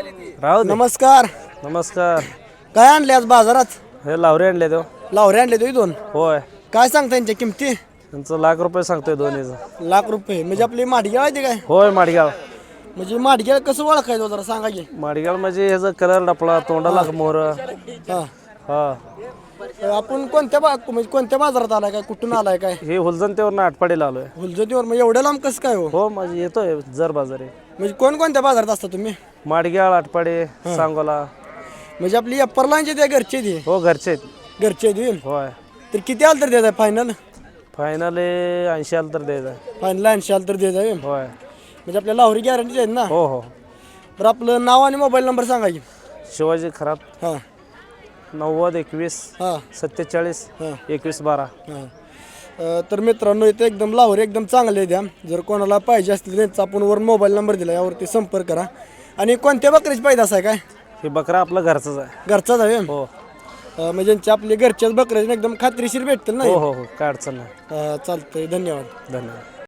राहू दे. नमस्कार. नमस्कार. काय आणले आज बाजारात? हे लावरे आणले तो. लावरे आणले तुम्ही दोन. होय. काय सांगता यांच्या किमती? त्यांचं ₹1,00,000 सांगतोय दोन्हीचं. ₹1,00,000 म्हणजे आपली माडगाव आहे ते काय? होय माडगाव. म्हणजे माडगाव कसं ओळखायचं जरा सांगा की. माडगाव म्हणजे ह्याचा कलर डपला तोंडाला मोर. हा. हा. आपण म्हणजे कोणत्या बाजारात आलाय काय, कुठून आलाय काय? हे हुलजंतेवर आटपाडीला आलोय. हुलजतीवर मग एवढ्या लांब कसं काय हो? हो म्हणजे येतोय जर बाजारी. म्हणजे कोणत्या बाजारात असता तुम्ही? माडगाव आटपाडी सांगोला. म्हणजे आपली अप्परलांचे त्या घरचे ते हो घरचे आहेत. घरचे देईल. होय. तर किती आलं तर द्यायचं फायनल? फायनल 80 आलं तर द्यायचं. फायनल 80 आलं तर द्यायचं. होय. म्हणजे आपल्या लावरी गॅरंटी आहेत ना? हो हो. तर आपलं नाव आणि मोबाईल नंबर सांगा की. शिवाजी खरात. हां 90 21 हां 47 हां 21 12. हां. तर मित्रांनो इथे एकदम लावरी एकदम चांगले द्या. जर कोणाला पाहिजे असतील त्यांचा आपण वर मोबाईल नंबर दिला यावरती संपर्क करा. आणि कोणत्या बकरीची पैदास आहे काय? हे बकरा आपला घरचाच आहे. घरचाच आहे. हो म्हणजे ज्यांचे आपले घरच्याच बकऱ्याचे एकदम खात्रीशीर भेटतील ना? हो हो हो काय अडचण नाही. चालतंय. धन्यवाद. धन्यवाद.